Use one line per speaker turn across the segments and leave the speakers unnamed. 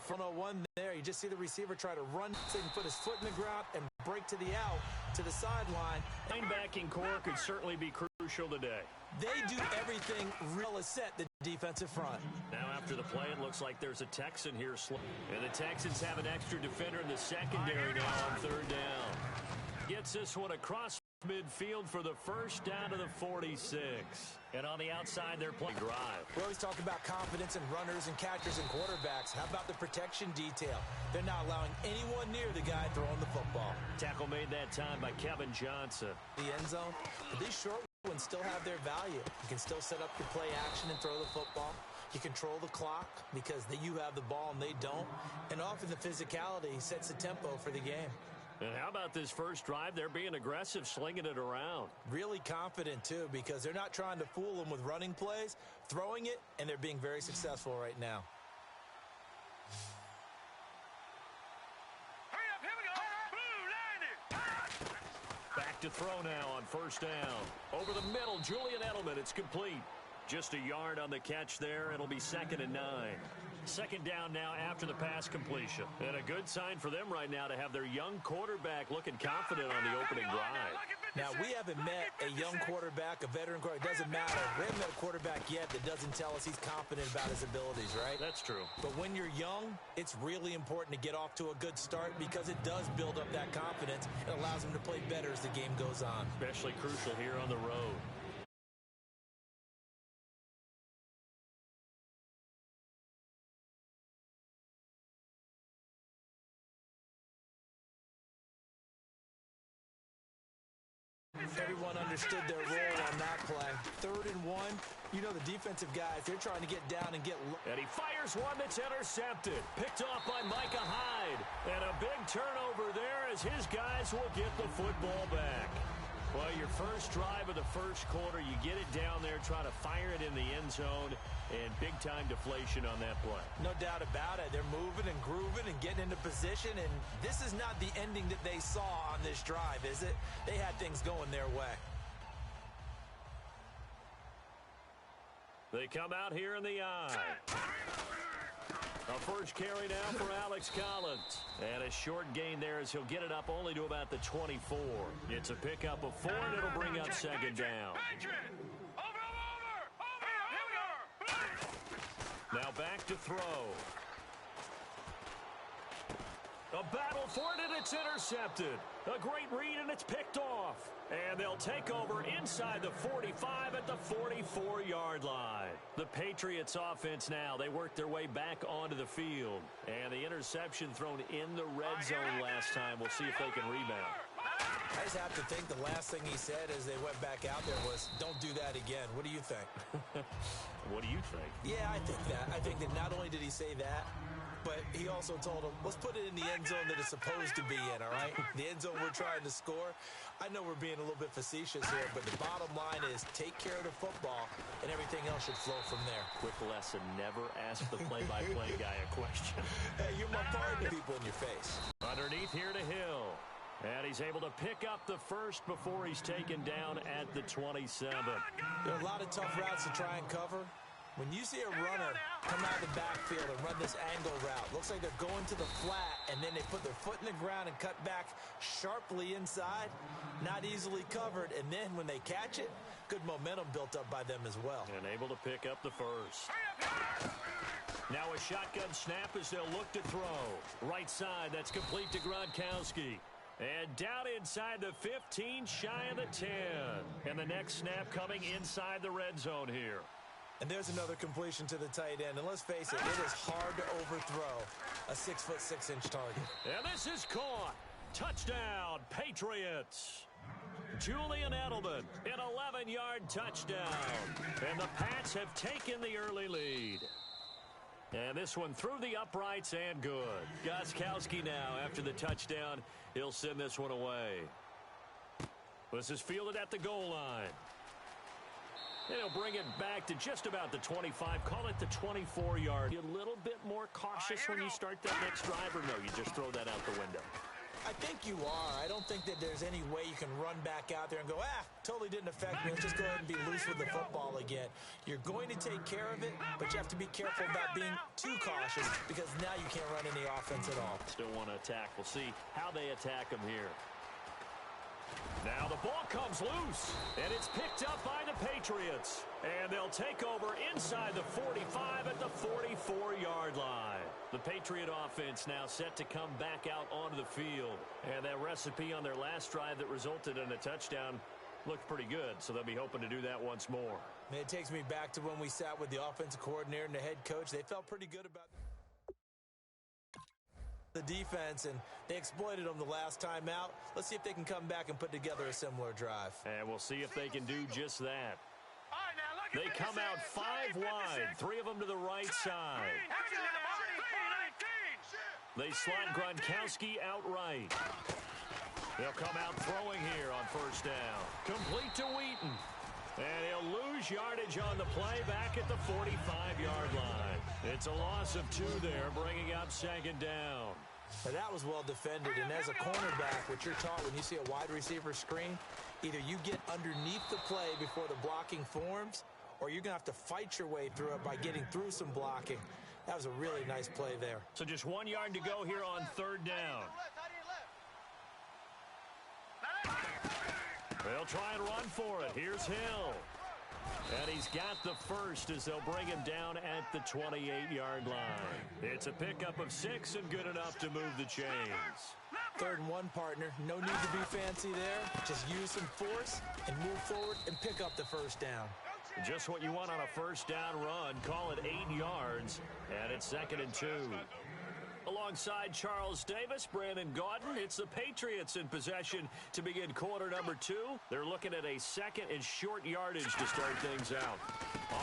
101 there. You just see the receiver try to run and put his foot in the ground and break to the out, to the sideline.
Linebacking core could certainly be crucial today.
They do everything real as set the defensive front.
Now after the play, it looks like there's a Texan here. And the Texans have an extra defender in the secondary now on third down. Gets this one across midfield for the first down to the 46. And on the outside, they're playing drive.
We always talk about confidence in runners and catchers and quarterbacks. How about the protection detail? They're not allowing anyone near the guy throwing the football.
Tackle made that time by Kevin Johnson.
The end zone, but these short ones still have their value. You can still set up your play action and throw the football. You control the clock because you have the ball and they don't. And often the physicality sets the tempo for the game.
And how about this first drive? They're being aggressive, slinging it around.
Really confident, too, because they're not trying to fool them with running plays, throwing it, and they're being very successful right now.
Hurry up, here we go.
Back to throw now on first down. Over the middle, Julian Edelman. It's complete. Just a yard on the catch there. It'll be 2nd and 9. Second down now after the pass completion. And a good sign for them right now to have their young quarterback looking confident on the opening drive.
Now, we haven't met a young quarterback, a veteran quarterback. It doesn't matter. We haven't met a quarterback yet that doesn't tell us he's confident about his abilities, right?
That's true.
But when you're young, it's really important to get off to a good start because it does build up that confidence. It allows him to play better as the game goes on.
Especially crucial here on the road.
Everyone understood their role on that play. 3rd and 1. You know the defensive guys, they're trying to get down and get low.
And he fires one that's intercepted. Picked off by Micah Hyde. And a big turnover there as his guys will get the football back. Well, your first drive of the first quarter, you get it down there, try to fire it in the end zone, and big-time deflation on that play.
No doubt about it. They're moving and grooving and getting into position, and this is not the ending that they saw on this drive, is it? They had things going their way.
They come out here in the eye. A first carry now for Alex Collins. And a short gain there as he'll get it up only to about the 24. It's a pickup of 4, and it'll bring up second down. Now back to throw. A battle for it, and it's intercepted. A great read, and it's picked off. And they'll take over inside the 45 at the 44-yard line. The Patriots offense now, they work their way back onto the field. And the interception thrown in the red zone last time. We'll see if they can rebound.
I just have to think the last thing he said as they went back out there was, don't do that again. What do you think?
What do you think?
Yeah, I think that. I think that not only did he say that, but he also told him, let's put it in the end zone that it's supposed to be in, all right? The end zone we're trying to score. I know we're being a little bit facetious here, but the bottom line is take care of the football, and everything else should flow from there.
Quick lesson, never ask the play-by-play guy a question.
Hey, you're my partner. People in your face.
Underneath here to Hill. And he's able to pick up the first before he's taken down at the 27.
There are a lot of tough routes to try and cover. When you see a runner come out of the backfield and run this angle route, looks like they're going to the flat, and then they put their foot in the ground and cut back sharply inside, not easily covered, and then when they catch it, good momentum built up by them as well.
And able to pick up the first. Now a shotgun snap as they'll look to throw. Right side, that's complete to Gronkowski. And down inside the 15, shy of the 10. And the next snap coming inside the red zone here.
And there's another completion to the tight end. And let's face it, it is hard to overthrow a 6'6" target.
And this is caught. Touchdown, Patriots. Julian Edelman, an 11-yard touchdown. And the Pats have taken the early lead. And this one through the uprights and good. Gostkowski now after the touchdown. He'll send this one away. This is fielded at the goal line. And he'll bring it back to just about the 25. Call it the 24-yard. Be a little bit more cautious when you start that next drive, or no, you just throw that out the window.
I think you are. I don't think that there's any way you can run back out there and go, totally didn't affect me. Let's just go ahead and be loose with the football again. You're going to take care of it, but you have to be careful about being too cautious because now you can't run any offense at all.
Still want to attack. We'll see how they attack them here. Now the ball comes loose, and it's picked up by the Patriots. And they'll take over inside the 45 at the 44-yard line. The Patriot offense now set to come back out onto the field. And that recipe on their last drive that resulted in a touchdown looked pretty good, so they'll be hoping to do that once more.
It takes me back to when we sat with the offensive coordinator and the head coach. They felt pretty good about the defense, and they exploited them the last time out. Let's see if they can come back and put together a similar drive.
And we'll see if they can do just that. They come out 5 wide, 3 of them to the right side. They slot Gronkowski out right. They'll come out throwing here on first down. Complete to Wheaton. And he'll lose yardage on the play back at the 45-yard line. It's a loss of 2 there, bringing up second down.
Now that was well defended, and as a cornerback, what you're taught when you see a wide receiver screen, either you get underneath the play before the blocking forms, or you're going to have to fight your way through it by getting through some blocking. That was a really nice play there.
So just 1 yard to go here on third down. They'll try and run for it. Here's Hill. And he's got the first as they'll bring him down at the 28-yard line. It's a pickup of 6 and good enough to move the chains.
3rd and 1, partner. No need to be fancy there. Just use some force and move forward and pick up the first down.
Just what you want on a first down run. Call it 8 yards, and it's 2nd and 2. Alongside Charles Davis, Brandon Gaudin, it's the Patriots in possession to begin quarter number 2. They're looking at a 2nd and short yardage to start things out.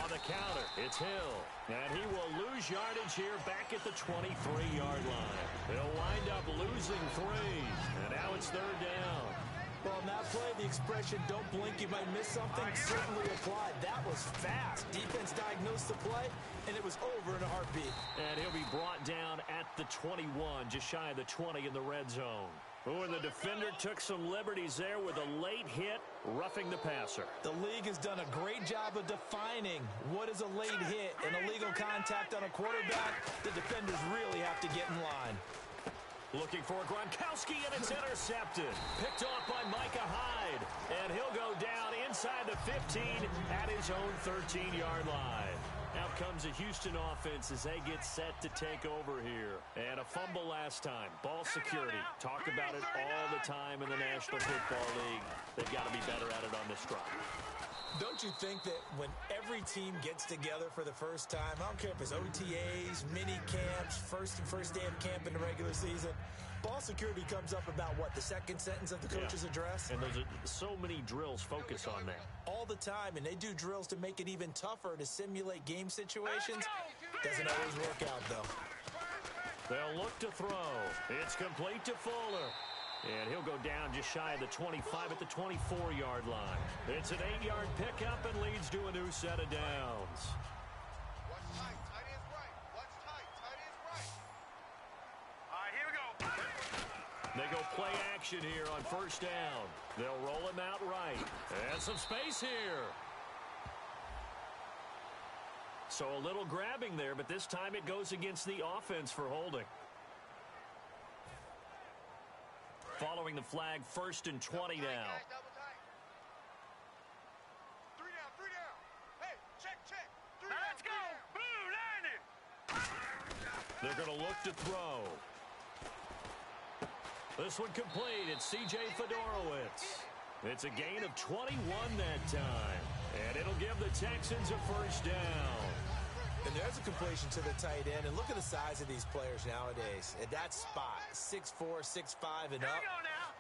On the counter, it's Hill. And he will lose yardage here back at the 23-yard line. He'll wind up losing 3. And now it's 3rd down.
Well, on that play, the expression, don't blink, you might miss something, certainly applied. That was fast. Defense diagnosed the play, and it was over in a heartbeat.
And he'll be brought down at the 21, just shy of the 20 in the red zone. Oh, and the defender took some liberties there with a late hit, roughing the passer.
The league has done a great job of defining what is a late hit. An illegal contact on a quarterback, the defenders really have to get in line.
Looking for Gronkowski, and it's intercepted. Picked off by Micah Hyde. And he'll go down inside the 15 at his own 13-yard line. Out comes the Houston offense as they get set to take over here. And a fumble last time. Ball security. Talk about it all the time in the National Football League. They've got to be better at it on this drive.
Don't you think that when every team gets together for the first time, I don't care if it's OTAs, mini camps, first day of camp in the regular season, ball security comes up about what, the second sentence of the coach's address?
And there's so many drills focus on that.
All the time, and they do drills to make it even tougher to simulate game situations. Doesn't always work out, though.
They'll look to throw. It's complete to Fuller. And he'll go down just shy of the 25 at the 24-yard line. It's an 8-yard pickup and leads to a new set of downs.
Watch tight. Tight end's right. Watch tight. Tight end's right. All right, here we go.
They go play action here on first down. They'll roll him out right. And some space here. So a little grabbing there, but this time it goes against the offense for holding. Following the flag, 1st and 20 now.
Double tight. 3 down, 3 down. Hey, check. 3 now, let's go. Blue, line it.
They're going to look to throw. This one complete. It's C.J. Fedorowicz. It's a gain of 21 that time. And it'll give the Texans a first down.
And there's a completion to the tight end. And look at the size of these players nowadays. At that spot, 6'4", 6'5", and up.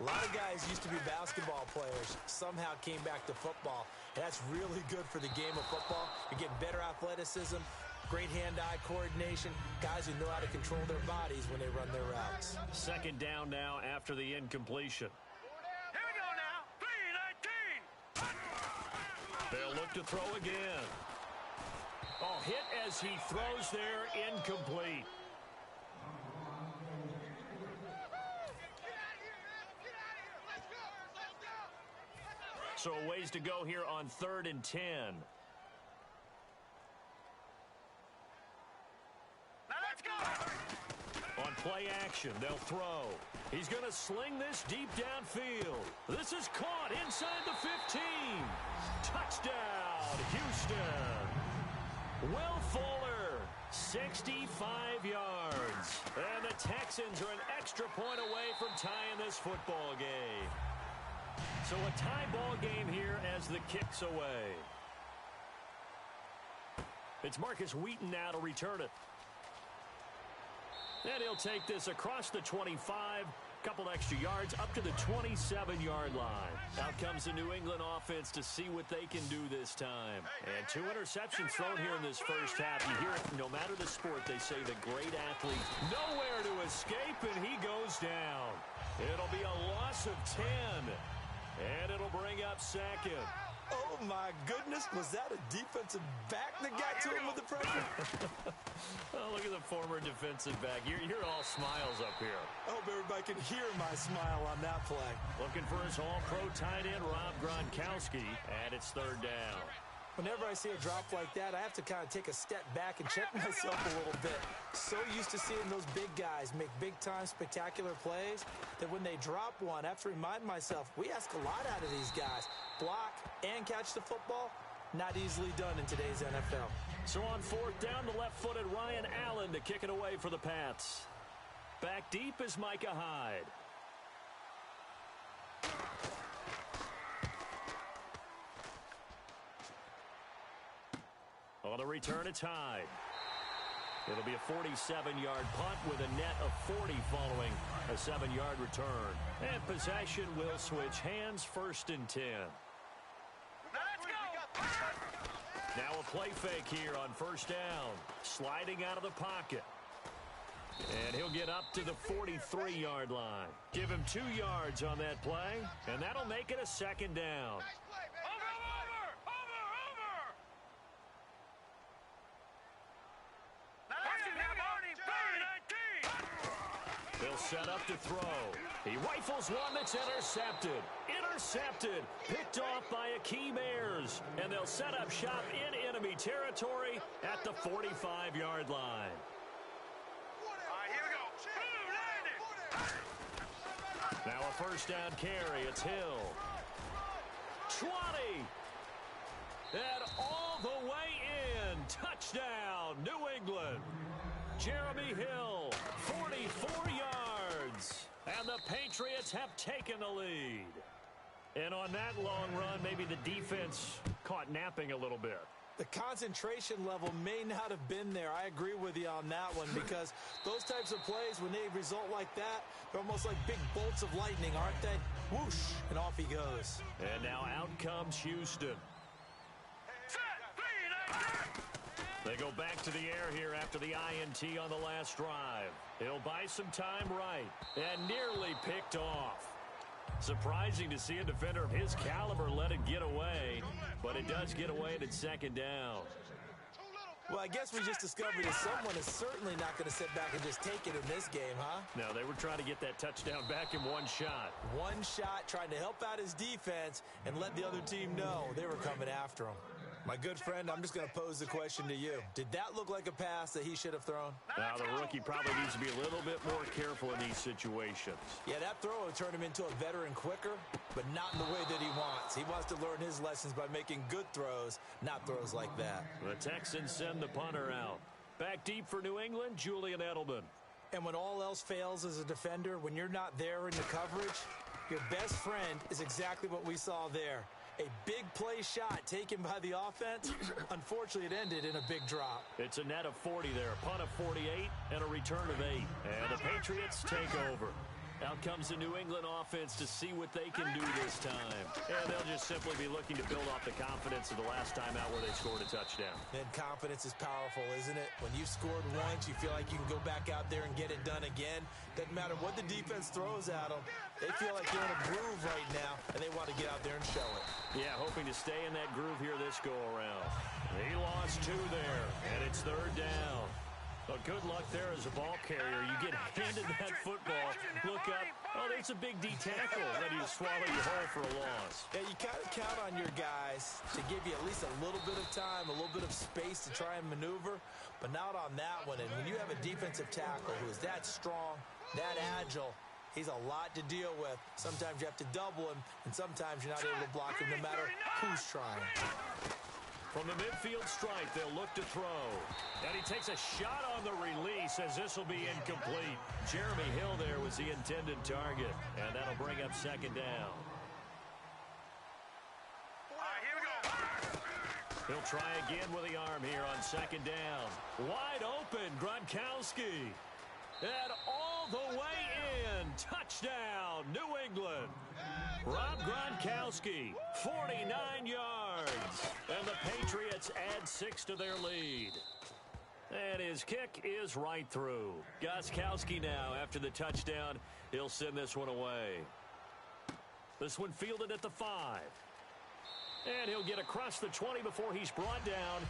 A lot of guys used to be basketball players, somehow came back to football. And that's really good for the game of football. You're getting better athleticism, great hand-eye coordination, guys who know how to control their bodies when they run their routes.
2nd down now after the incompletion.
Here we go now. 3-19.
They'll look to throw again. Oh, hit as he throws there, incomplete. So a ways to go here on 3rd and 10.
Now let's go!
On play action, they'll throw. He's going to sling this deep downfield. This is caught inside the 15. Touchdown, Houston. Will Fuller, 65 yards. And the Texans are an extra point away from tying this football game. So a tie ball game here as the kick's away. It's Marcus Wheaton now to return it. And he'll take this across the 25, couple extra yards up to the 27-yard line. Out comes the New England offense to see what they can do this time. And 2 interceptions thrown here in this first half. You hear it, no matter the sport, they say the great athlete nowhere to escape, and he goes down. It'll be a loss of 10, and it'll bring up second.
Oh, my goodness. Was that a defensive back that got to him with the pressure?
Oh, look at the former defensive back. You're all smiles up here.
I hope everybody can hear my smile on that play.
Looking for his all-pro tight end, Rob Gronkowski, and it's 3rd down.
Whenever I see a drop like that, I have to kind of take a step back and check myself a little bit. So used to seeing those big guys make big-time spectacular plays that when they drop one, I have to remind myself, we ask a lot out of these guys. Block and catch the football, not easily done in today's NFL.
So on 4th down, the left-footed Ryan Allen to kick it away for the Pats. Back deep is Micah Hyde. On the return, it's Hyde. It'll be a 47-yard punt with a net of 40 following a 7-yard return. And possession will switch hands, 1st and 10. Now a play fake here on 1st down. Sliding out of the pocket. And he'll get up to the 43-yard line. Give him 2 yards on that play, and that'll make it a 2nd down. They'll set up to throw. He rifles one that's intercepted. Intercepted. Picked off by Akeem Ayers. And they'll set up shop in enemy territory at the 45-yard line.
All right, here we go.
Now a 1st down carry. It's Hill. 20. And all the way in. Touchdown, New England. Jeremy Hill, 44 yards. And the Patriots have taken the lead. And on that long run, maybe the defense caught napping a little bit.
The concentration level may not have been there. I agree with you on that one because those types of plays, when they result like that, they're almost like big bolts of lightning, aren't they? Whoosh, and off he goes.
And now out comes Houston. They go back to the air here after the INT on the last drive. He'll buy some time right and nearly picked off. Surprising to see a defender of his caliber let it get away, but it does get away at 2nd down.
Well, I guess we just discovered that someone is certainly not going to sit back and just take it in this game, huh?
No, they were trying to get that touchdown back in one shot.
One shot, trying to help out his defense and let the other team know they were coming after him. My good friend, I'm just going to pose the question to you. Did that look like a pass that he should have thrown?
Now, the rookie probably needs to be a little bit more careful in these situations.
Yeah, that throw will turn him into a veteran quicker, but not in the way that he wants. He wants to learn his lessons by making good throws, not throws like that.
The Texans send the punter out. Back deep for New England, Julian Edelman.
And when all else fails as a defender, when you're not there in the coverage, your best friend is exactly what we saw there. A big play shot taken by the offense. Unfortunately, it ended in a big drop.
It's a net of 40 there. Punt of 48 and a return of 8. And the Patriots take over. Out comes the New England offense to see what they can do this time. And they'll just simply be looking to build off the confidence of the last time out where they scored a touchdown.
And confidence is powerful, isn't it? When you've scored once, you feel like you can go back out there and get it done again. Doesn't matter what the defense throws at them. They feel like they're in a groove right now, and they want to get out there and show it.
Yeah, hoping to stay in that groove here this go-around. He lost 2 there, and it's 3rd down. Well, good luck there as a ball carrier. You get handed that football, look up, oh, there's a big D tackle, and you swallow your whole for a loss.
Yeah, you kind of count on your guys to give you at least a little bit of time, a little bit of space to try and maneuver, but not on that one. And when you have a defensive tackle who is that strong, that agile, he's a lot to deal with. Sometimes you have to double him, and sometimes you're not able to block him no matter who's trying.
From the midfield stripe, they'll look to throw. And he takes a shot on the release as this will be incomplete. Jeremy Hill there was the intended target, and that'll bring up second down.
Here we go.
He'll try again with the arm here on second down. Wide open, Gronkowski. And all the way in. Touchdown, New England. Rob Gronkowski, 49 yards. And the Patriots add 6 to their lead. And his kick is right through. Gronkowski now, after the touchdown, he'll send this one away. This one fielded at the 5. And he'll get across the 20 before he's brought down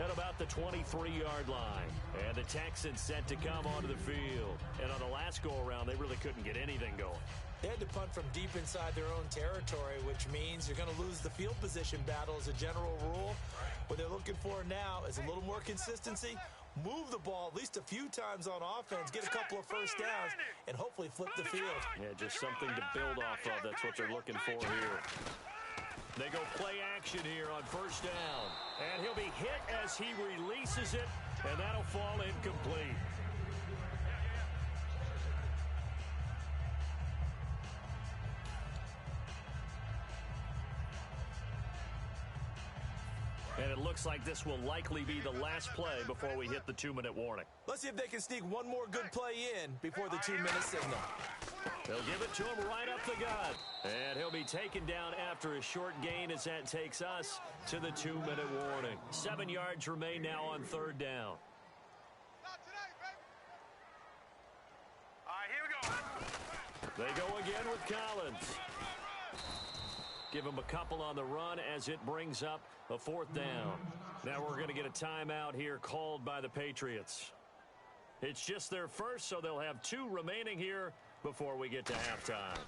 at about the 23-yard line. And the Texans set to come onto the field. And on the last go-around, they really couldn't get anything going.
They had to punt from deep inside their own territory, which means you're going to lose the field position battle as a general rule. What they're looking for now is a little more consistency, move the ball at least a few times on offense, get a couple of first downs, and hopefully flip the field.
Yeah, just something to build off of. That's what they're looking for here. They go play action here on first down. And he'll be hit as he releases it, and that'll fall incomplete. And it looks like this will likely be the last play before we hit the 2-minute warning.
Let's see if they can sneak one more good play in before the 2-minute signal.
They'll give it to him right up the gut. And he'll be taken down after a short gain as that takes us to the 2-minute warning. 7 yards remain now on third down.
Not today, baby. All right, here we go.
They go again with Collins. Give him a couple on the run as it brings up a fourth down. Now we're going to get a timeout here called by the Patriots. It's just their first, so they'll have 2 remaining here before we get to halftime.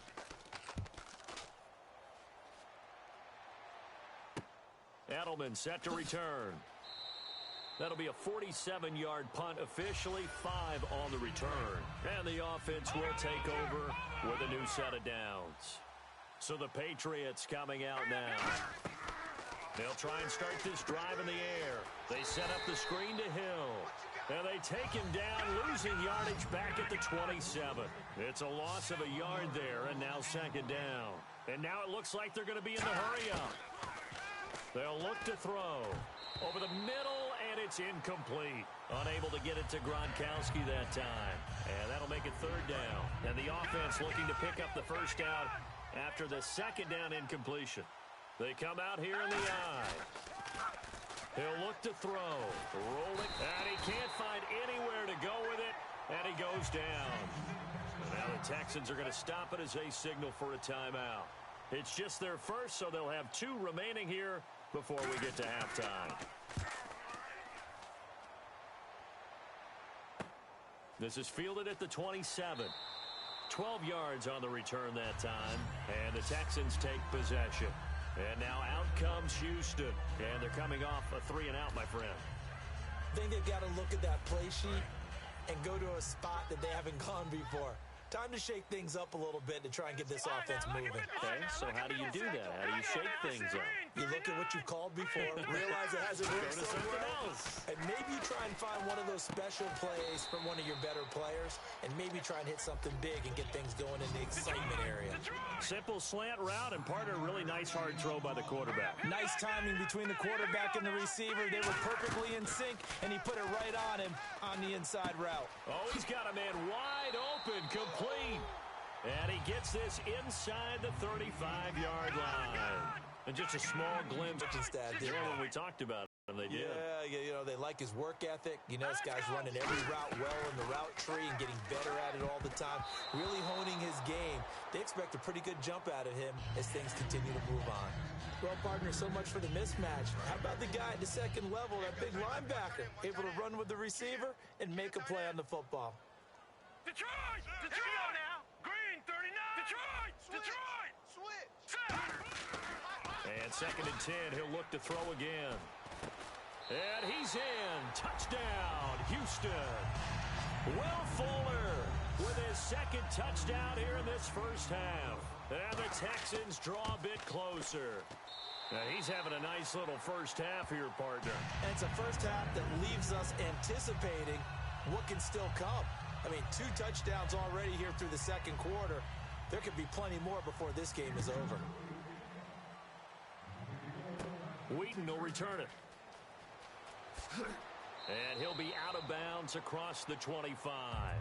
Edelman set to return. That'll be a 47-yard punt, officially 5 on the return. And the offense will take over with a new set of downs. So the Patriots coming out now. They'll try and start this drive in the air. They set up the screen to Hill. And they take him down, losing yardage back at the 27. It's a loss of a yard there, and now second down. And now it looks like they're going to be in the hurry-up. They'll look to throw. Over the middle, and it's incomplete. Unable to get it to Gronkowski that time. And that'll make it third down. And the offense looking to pick up the first down after the second down incompletion. They come out here in the eye. He'll look to throw. Rolling. And he can't find anywhere to go with it. And he goes down. And now the Texans are going to stop it as they signal for a timeout. It's just their first, so they'll have 2 remaining here before we get to halftime. This is fielded at the 27. 12 yards on the return that time. And the Texans take possession. And now out comes Houston. And they're coming off a 3-and-out, my friend.
I think they've got to look at that play sheet and go to a spot that they haven't gone before. Time to shake things up a little bit to try and get this offense moving.
Okay, so how do you do that? How do you shake things up?
You look at what you've called before, realize it hasn't worked so well, and maybe you try and find one of those special plays from one of your better players, and maybe try and hit something big and get things going in the excitement area.
Simple slant route, and part of a really nice hard throw by the quarterback.
Nice timing between the quarterback and the receiver. They were perfectly in sync, and he put it right on him on the inside route.
Oh, he's got a man wide open, complete. And he gets this inside the 35-yard line. And just a small glimpse
Stat
there when we talked about it. And they did.
Yeah, you know, they like his work ethic. You know, this guy's running every route well in the route tree and getting better at it all the time, really honing his game. They expect a pretty good jump out of him as things continue to move on. Well, partner, so much for the mismatch. How about the guy at the second level, that big linebacker, able to run with the receiver and make a play on the football?
Detroit! Detroit now! Green, 39! Detroit! Detroit! Switch!
And 2nd and 10, he'll look to throw again. And he's in. Touchdown, Houston. Will Fuller with his 2nd touchdown here in this first half. And the Texans draw a bit closer. Now, he's having a nice little first half here, partner.
And it's a first half that leaves us anticipating what can still come. I mean, 2 touchdowns already here through the second quarter. There could be plenty more before this game is over.
Wheaton will return it. And he'll be out of bounds across the 25.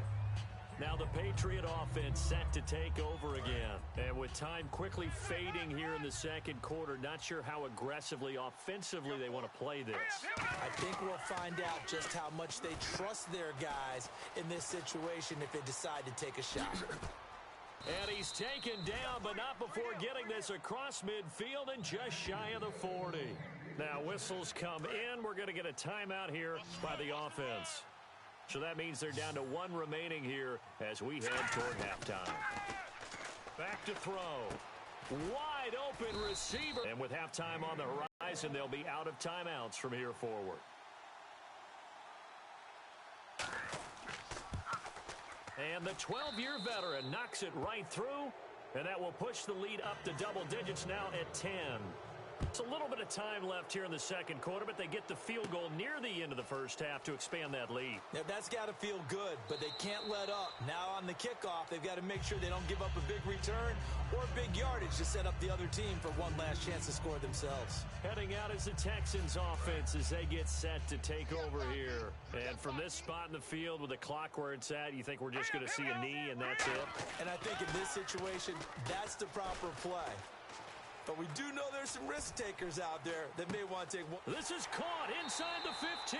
Now the Patriot offense set to take over again. And with time quickly fading here in the second quarter, not sure how aggressively, offensively they want to play this.
I think we'll find out just how much they trust their guys in this situation if they decide to take a shot.
And he's taken down, but not before getting this across midfield and just shy of the 40. Now whistles come in. We're going to get a timeout here by the offense. So that means they're down to 1 remaining here as we head toward halftime. Back to throw. Wide open receiver. And with halftime on the horizon, they'll be out of timeouts from here forward. And the 12-year veteran knocks it right through. And that will push the lead up to double digits now at 10. It's a little bit of time left here in the second quarter, but they get the field goal near the end of the first half to expand that lead.
Now, that's got to feel good, but they can't let up. Now on the kickoff, they've got to make sure they don't give up a big return or big yardage to set up the other team for one last chance to score themselves.
Heading out is the Texans offense as they get set to take over here. And from this spot in the field with the clock where it's at, you think we're just going to see a knee and that's it?
And I think in this situation, that's the proper play. But we do know there's some risk takers out there that may want to take one.
This is caught inside the 15.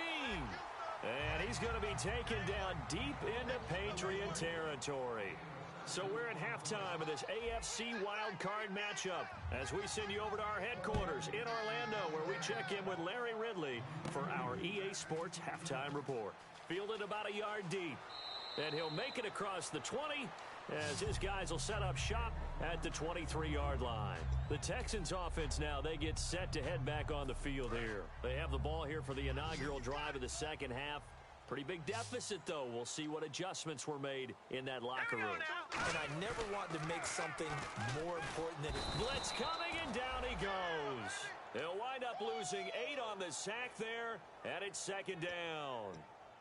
And he's going to be taken down deep into Patriot territory. So we're at halftime of this AFC wildcard matchup as we send you over to our headquarters in Orlando where we check in with Larry Ridley for our EA Sports halftime report. Fielded about a yard deep. And he'll make it across the 20 as his guys will set up shop at the 23-yard line. The Texans offense now, they get set to head back on the field here. They have the ball here for the inaugural drive of the second half. Pretty big deficit, though. We'll see what adjustments were made in that locker room.
And I never want to make something more important than it.
Blitz coming, and down he goes. They'll wind up losing 8 on the sack there, and it's second down.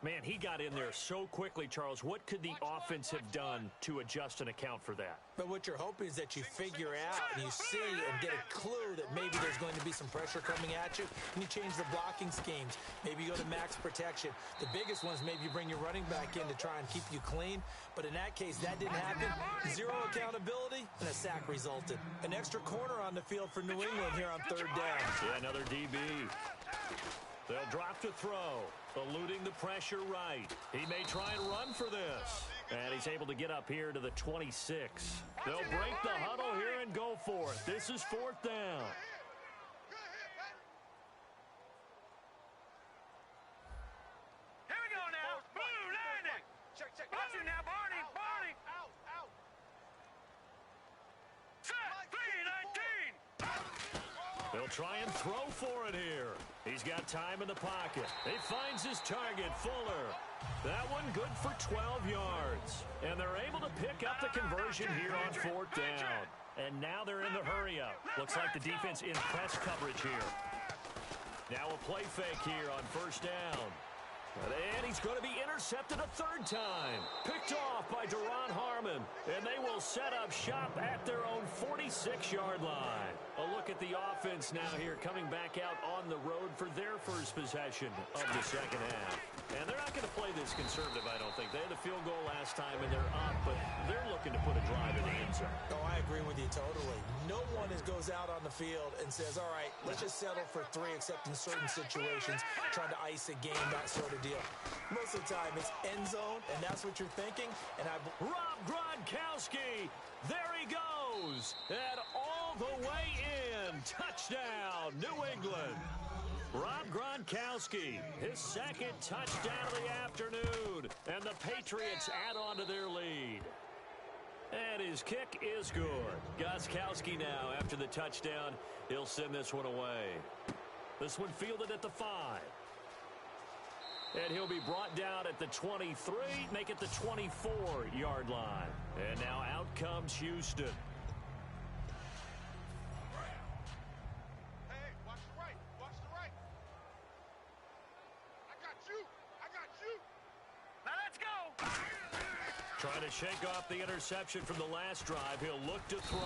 Man, he got in there so quickly, Charles. What could the offense have done to adjust and account for that?
But what you're hoping is that you figure out and you see and get a clue that maybe there's going to be some pressure coming at you, and you change the blocking schemes. Maybe you go to max protection. The biggest one is maybe you bring your running back in to try and keep you clean. But in that case, that didn't happen. 0 accountability, and a sack resulted. An extra corner on the field for New England here on third down.
Yeah, another DB. They'll drop to throw, eluding the pressure right. He may try and run for this. And he's able to get up here to the 26. They'll break the huddle here and go for it. This is fourth down.
Here we go now. Blue landing. Check. Watch it now, Barney. Out. Set. 3-19.
They'll try and throw for it here. He's got time in the pocket. He finds his target, Fuller. That one good for 12 yards. And they're able to pick up the conversion here on fourth down. And now they're in the hurry-up. Looks like the defense in press coverage here. Now a play fake here on first down. And he's going to be intercepted a third time. Picked off by Deron Harmon. And they will set up shop at their own 46-yard line. A look at the offense now here coming back out on the road for their first possession of the second half. And they're not going to play this conservative, I don't think. They had a field goal last time, and they're up, but they're looking to put a drive in the end zone.
Oh, I agree with you totally. No one goes out on the field and says, all right, let's just settle for 3, except in certain situations, trying to ice a game, that sort of deal. Most of the time, it's end zone, and that's what you're thinking. And
Rob Gronkowski, there he goes, and all the way in. Touchdown, New England. Rob Gronkowski, his second touchdown of the afternoon, and the Patriots add on to their lead. And his kick is good. Gostkowski now, after the touchdown, he'll send this one away. This one fielded at the 5. And he'll be brought down at the 23, make it the 24-yard line. And now out comes Houston. Trying to shake off the interception from the last drive. He'll look to throw.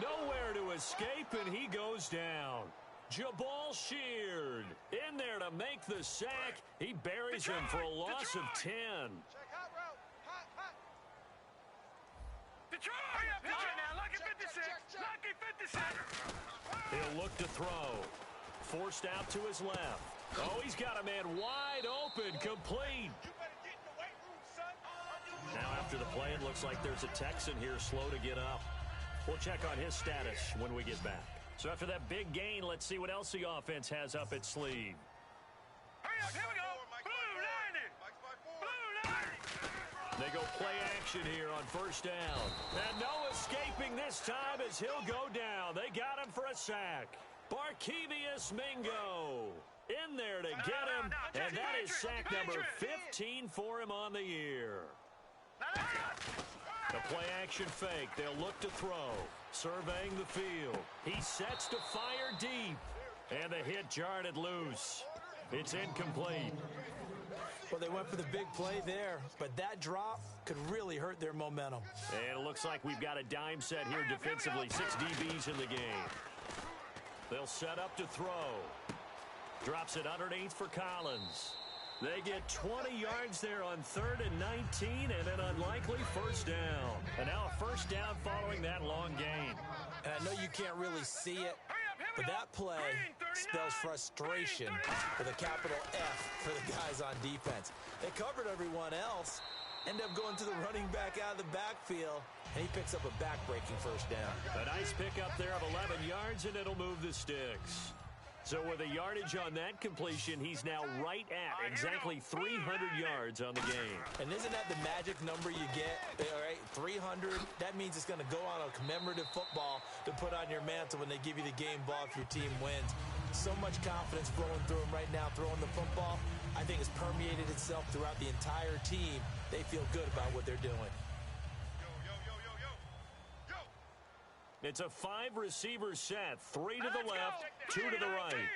Nowhere to escape, and he goes down. Jabal Sheard in there to make the sack. He buries him for a loss of 10. He'll look to throw. Forced out to his left. Oh, he's got a man wide open, complete. Now after the play, it looks like there's a Texan here slow to get up. We'll check on his status when we get back. So after that big gain, let's see what else the offense has up its sleeve.
Hurry up, here we go. Blue 90.
They go play action here on first down. And no escaping this time as he'll go down. They got him for a sack. Barkevious Mingo in there to get him. And that is sack number 15 for him on the year. The play-action fake. They'll look to throw. Surveying the field. He sets to fire deep. And the hit jarred it loose. It's incomplete.
Well, they went for the big play there, but that drop could really hurt their momentum.
And it looks like we've got a dime set here defensively. 6 DBs in the game. They'll set up to throw. Drops it underneath for Collins. They get 20 yards there on 3rd and 19 and an unlikely first down. And now a first down following that long gain.
And I know you can't really see it, but that play spells frustration with a capital F for the guys on defense. They covered everyone else, end up going to the running back out of the backfield, and he picks up a back-breaking first down.
A nice pickup there of 11 yards, and it'll move the sticks. So with a yardage on that completion, he's now right at exactly 300 yards on the game.
And isn't that the magic number you get? All right, 300. That means it's going to go on a commemorative football to put on your mantle when they give you the game ball if your team wins. So much confidence flowing through him right now throwing the football. I think it's permeated itself throughout the entire team. They feel good about what they're doing.
It's a 5-receiver set. 3 to the left, 2 to the right.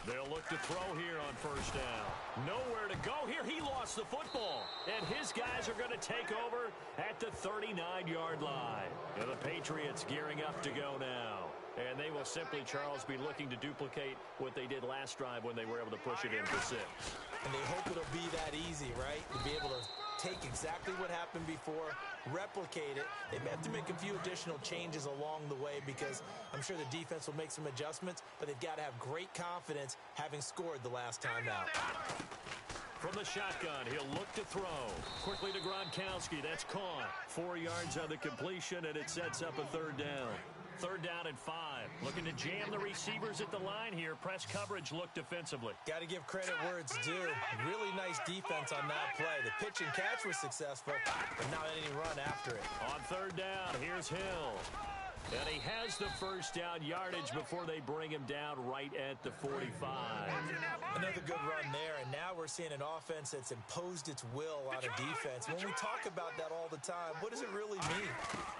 They'll look to throw here on first down. Nowhere to go here. He lost the football. And his guys are going to take over at the 39-yard line. And the Patriots gearing up to go now. And they will simply, Charles, be looking to duplicate what they did last drive when they were able to push it in for 6.
And they hope it'll be that easy, right? To be able to take exactly what happened before, replicate it. They may have to make a few additional changes along the way because I'm sure the defense will make some adjustments, but they've got to have great confidence having scored the last time out.
From the shotgun, he'll look to throw. Quickly to Gronkowski. That's caught. 4 yards on the completion, and it sets up a 3rd down. 3rd down and 5. Looking to jam the receivers at the line here. Press coverage look defensively.
Got to give credit where it's due. Really nice defense on that play. The pitch and catch was successful, but not any run after it.
On 3rd down, here's Hill. And he has the first down yardage before they bring him down right at the 45.
Another good run there, and now we're seeing an offense that's imposed its will on a defense. When we talk about that all the time, what does it really mean?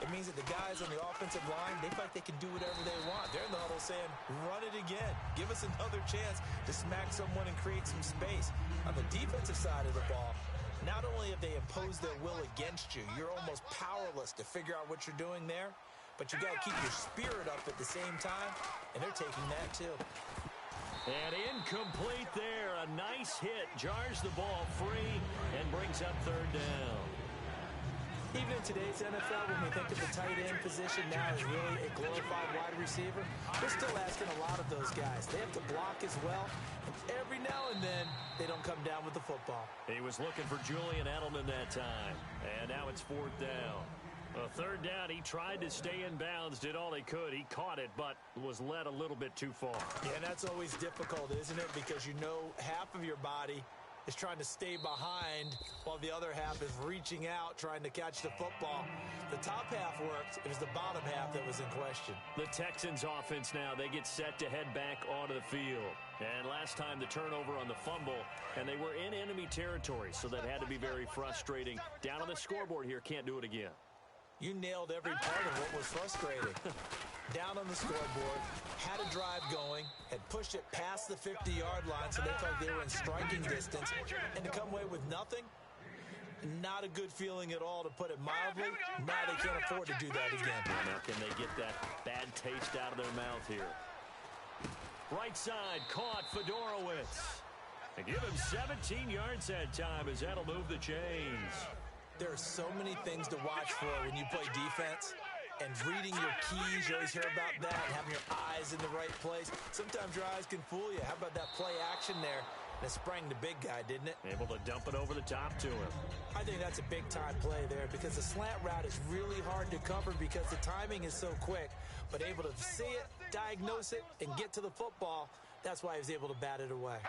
It means that the guys on the offensive line, they feel like they can do whatever they want. They're in the huddle saying, run it again. Give us another chance to smack someone and create some space. On the defensive side of the ball, not only have they imposed their will against you, you're almost powerless to figure out what you're doing there. But you got to keep your spirit up at the same time, and they're taking that too.
And incomplete there. A nice hit. Jars the ball free and brings up third down.
Even in today's NFL, when we think of the tight end position now as really a glorified wide receiver, we're still asking a lot of those guys. They have to block as well, and every now and then, they don't come down with the football.
He was looking for Julian Edelman that time, and now it's fourth down. A third down, he tried to stay in bounds, did all he could. He caught it, but was led a little bit too far.
Yeah, and that's always difficult, isn't it? Because you know half of your body is trying to stay behind while the other half is reaching out, trying to catch the football. The top half worked. It was the bottom half that was in question.
The Texans offense now, they get set to head back onto the field. And last time the turnover on the fumble, and they were in enemy territory, so that had to be very frustrating. Down on the scoreboard here, can't do it again.
You nailed every part of what was frustrating. Down on the scoreboard, had a drive going, had pushed it past the 50-yard line so they felt they were in striking distance, and to come away with nothing, not a good feeling at all, to put it mildly. Now they can't afford to do that again.
Now can they get that bad taste out of their mouth here? Right side, caught Fedorowicz. And give him 17 yards that time as that'll move the chains.
There are so many things to watch for when you play defense. And reading your keys, you always hear about that, and having your eyes in the right place. Sometimes your eyes can fool you. How about that play action there? And it sprang the big guy, didn't it?
Able to dump it over the top to him.
I think that's a big-time play there because the slant route is really hard to cover because the timing is so quick. But able to see it, diagnose it, and get to the football, that's why he was able to bat it away.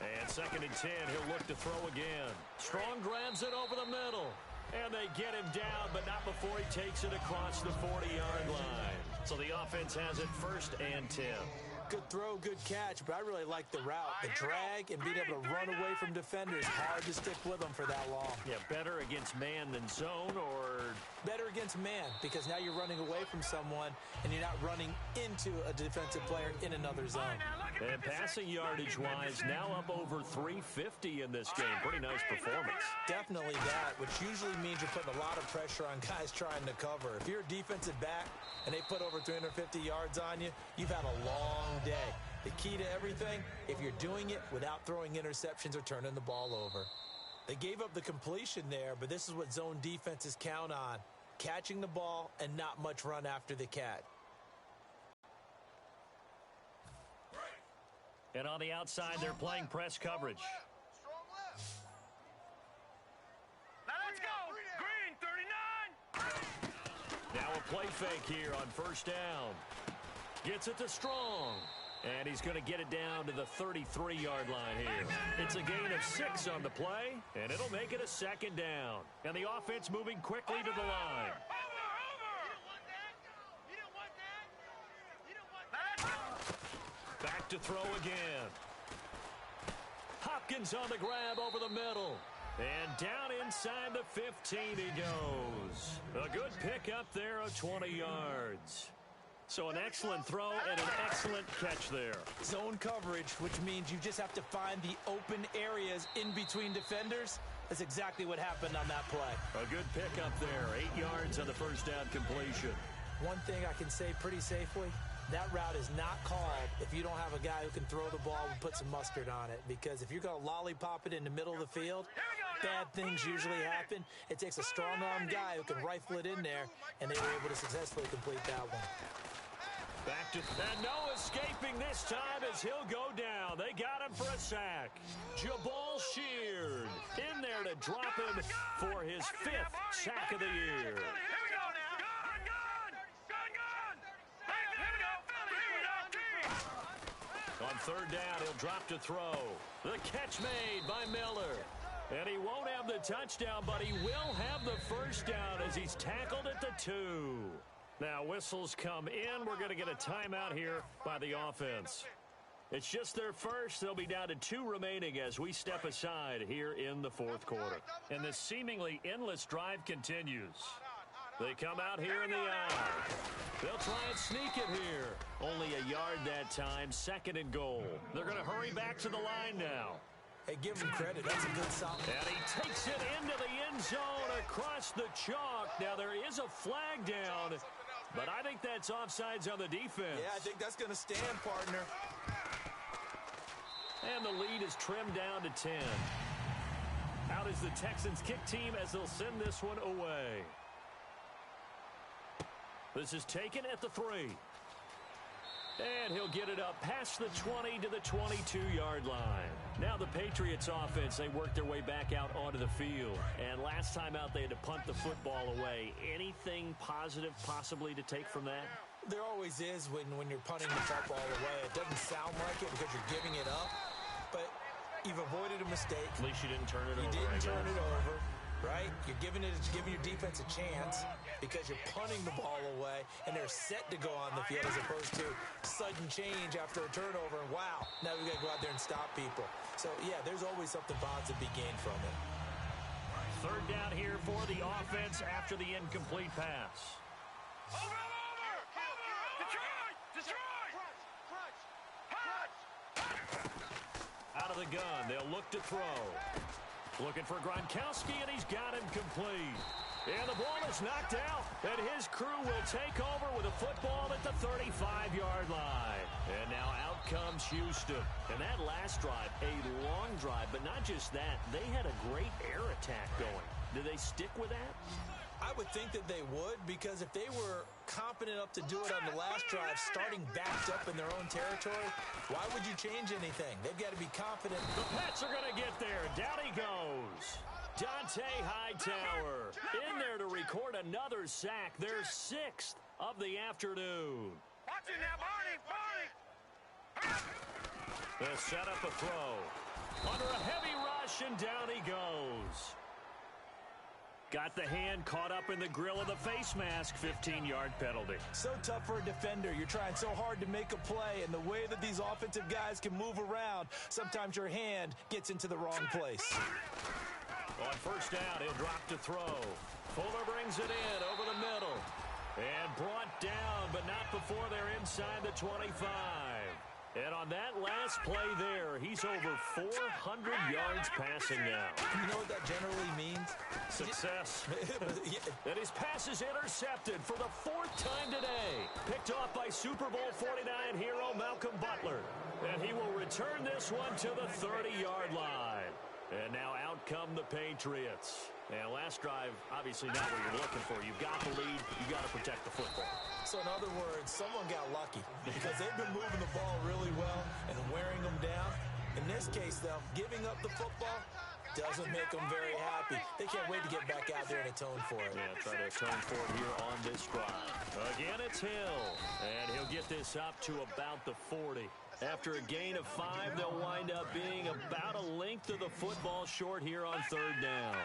And 2nd and 10, he'll look to throw again. Strong grabs it over the middle. And they get him down, but not before he takes it across the 40-yard line. So the offense has it 1st and 10.
Good throw, good catch, but I really like the route. The drag and being able to run away from defenders. Hard to stick with them for that long.
Yeah, better against man than zone, or
better against man, because now you're running away from someone and you're not running into a defensive player in another zone.
And passing yardage-wise, now up over 350 in this game. Pretty nice performance.
Definitely that, which usually means you're putting a lot of pressure on guys trying to cover. If you're a defensive back and they put over 350 yards on you, you've had a long day. The key to everything, if you're doing it without throwing interceptions or turning the ball over. They gave up the completion there, but this is what zone defenses count on. Catching the ball and not much run after the catch.
And on the outside, they're playing press coverage.
Strong left. Now let's go. Green, 39.
Now a play fake here on 1st down. Gets it to Strong. And he's going to get it down to the 33-yard line here. It's a gain of 6 on the play, and it'll make it a 2nd down. And the offense moving quickly to the line. Back to throw again. Hopkins on the grab over the middle. And down inside the 15 he goes. A good pickup there of 20 yards. So an excellent throw and an excellent catch there.
Zone coverage, which means you just have to find the open areas in between defenders. That's exactly what happened on that play.
A good pickup there. 8 yards on the 1st down completion.
One thing I can say pretty safely, that route is not called if you don't have a guy who can throw the ball and put some mustard on it. Because if you're going to lollipop it in the middle of the field, bad things usually happen. It takes a strong-arm guy who can rifle it in there, and they were able to successfully complete that one.
Back to, and no escaping this time as he'll go down. They got him for a sack. Jabal Sheard in there to drop him for his 5th sack of the year. On 3rd down, he'll drop to throw. The catch made by Miller. And he won't have the touchdown, but he will have the 1st down as he's tackled at the 2. Now whistles come in. We're going to get a timeout here by the offense. It's just their first. They'll be down to 2 remaining as we step aside here in the 4th quarter. And this seemingly endless drive continues. They come out here in the eye. They'll try and sneak it here. Only a yard that time. 2nd and goal. They're going to hurry back to the line now.
Hey, give him credit. That's a good solid.
And he takes it into the end zone across the chalk. Now there is a flag down. But I think that's offsides on the defense.
Yeah, I think that's going to stand, partner.
And the lead is trimmed down to 10. Out is the Texans kick team as they'll send this one away. This is taken at the 3. And he'll get it up past the 20 to the 22-yard line. Now the Patriots offense, they work their way back out onto the field. And last time out, they had to punt the football away. Anything positive possibly to take from that?
There always is when you're punting the football away. It doesn't sound like it because you're giving it up, but you've avoided a mistake.
At least you didn't turn it over.
You didn't turn it over. Right? You're giving your defense a chance because you're punting the ball away, and they're set to go on the field as opposed to sudden change after a turnover. And wow, now we've got to go out there and stop people. So, yeah, there's always something positive to be gained from it.
Third down here for the offense after the incomplete pass.
Over! Detroit!
Out of the gun, they'll look to throw. Looking for Gronkowski, and he's got him complete. And the ball is knocked out, and his crew will take over with a football at the 35-yard line. And now out comes Houston. And that last drive, a long drive, but not just that. They had a great air attack going. Do they stick with that?
I would think that they would, because if they were confident enough to do it on the last drive, starting backed up in their own territory, why would you change anything? They've got to be confident.
The Pats are going to get there. Down he goes. Dante Hightower in there to record another sack, their 6th of the afternoon.
Watch it now, Barney!
They'll set up a throw. Under a heavy rush, and down he goes. Got the hand caught up in the grill of the face mask, 15-yard penalty.
So tough for a defender. You're trying so hard to make a play, and the way that these offensive guys can move around, sometimes your hand gets into the wrong place.
On first down, he'll drop to throw. Fuller brings it in over the middle. And brought down, but not before they're inside the 25. And on that last play there, he's over 400 yards passing now.
You know what that generally means?
Success. And his pass is intercepted for the 4th time today. Picked off by Super Bowl 49 hero Malcolm Butler. And he will return this one to the 30-yard line. And now out come the Patriots. And last drive, obviously not what you're looking for. You've got the lead. You've got to protect the football.
So in other words, someone got lucky because they've been moving the ball really well and wearing them down. In this case, though, giving up the football doesn't make them very happy. They can't wait to get back out there and atone for it.
Yeah, try to atone for it here on this drive. Again, it's Hill. And he'll get this up to about the 40. After a gain of 5, they'll wind up being about a length of the football short here on third down.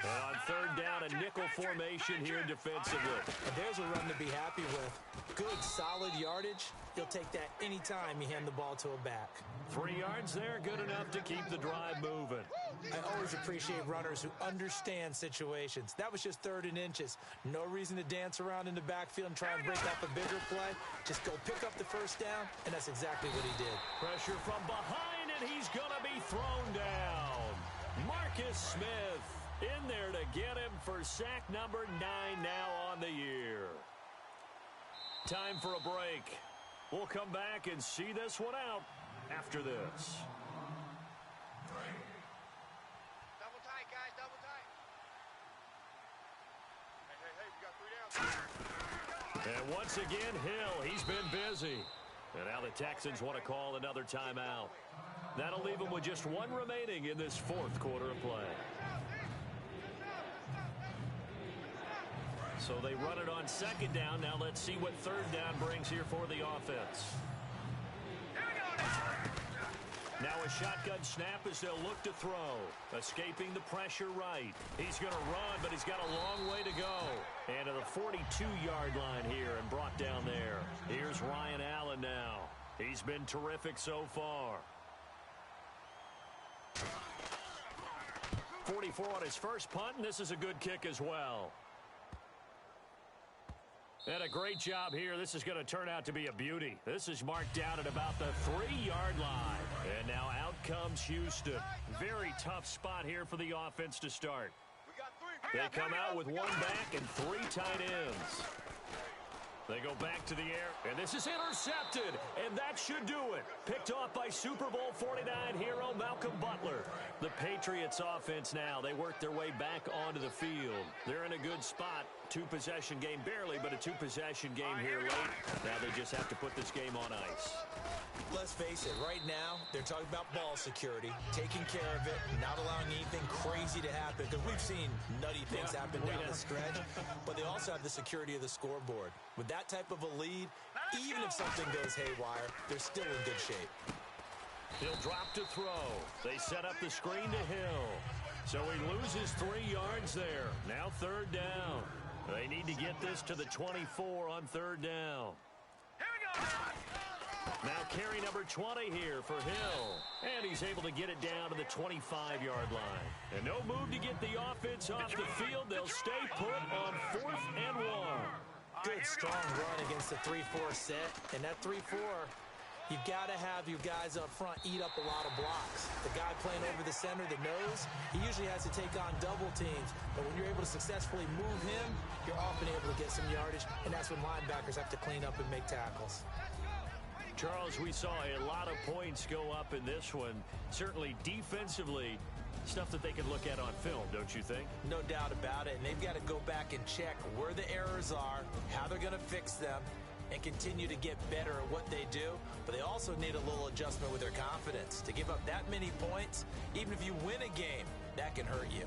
And on third down, a nickel formation here defensively.
And there's a run to be happy with. Good, solid yardage. He'll take that anytime you hand the ball to a back.
3 yards there, good enough to keep the drive moving.
I always appreciate runners who understand situations. That was just 3rd and inches. No reason to dance around in the backfield and try and break up a bigger play. Just go pick up the first down, and that's exactly what he did.
Pressure from behind, and he's going to be thrown down. Marcus Smith in there to get him for sack number 9 now on the year. Time for a break. We'll come back and see this one out after this.
Double tight, guys, double tight. Hey, we got 3 downs.
And once again, Hill, he's been busy. And now the Texans want to call another timeout. That'll leave them with just 1 remaining in this 4th quarter of play. So they run it on 2nd down. Now let's see what 3rd down brings here for the offense. Now a shotgun snap as they'll look to throw. Escaping the pressure right. He's going to run, but he's got a long way to go. And to the 42-yard line here and brought down there. Here's Ryan Allen now. He's been terrific so far. 44 on his first punt, and this is a good kick as well. And a great job here. This is going to turn out to be a beauty. This is marked down at about the 3-yard line. And now out comes Houston. Very tough spot here for the offense to start.
We got 3.
They come out with 1 back and 3 tight ends. They go back to the air, and this is intercepted, and that should do it. Picked off by Super Bowl 49 hero Malcolm Butler. The Patriots offense now, they work their way back onto the field. They're in a good spot. Two-possession game barely, but a two-possession game here late. Now they just have to put this game on ice.
Let's face it, right now, they're talking about ball security, taking care of it, not allowing anything crazy to happen, because we've seen nutty things happen down the stretch, but they also have the security of the scoreboard. With that type of a lead, even if something goes haywire, they're still in good shape.
He'll drop to throw. They set up the screen to Hill. So he loses 3 yards there. Now 3rd down. They need to get this to the 24 on 3rd down.
Here we go.
Now carry number 20 here for Hill. And he's able to get it down to the 25-yard line. And no move to get the offense off the field. They'll stay put on 4th and 1.
Good, strong run against the 3-4 set. And that 3-4, you've got to have your guys up front eat up a lot of blocks. The guy playing over the center, the nose, he usually has to take on double teams. But when you're able to successfully move him, you're often able to get some yardage. And that's when linebackers have to clean up and make tackles.
Charles, we saw a lot of points go up in this one. Certainly defensively, stuff that they can look at on film, don't you think?
No doubt about it. And they've got to go back and check where the errors are, how they're going to fix them, and continue to get better at what they do. But they also need a little adjustment with their confidence. To give up that many points, even if you win a game, that can hurt you.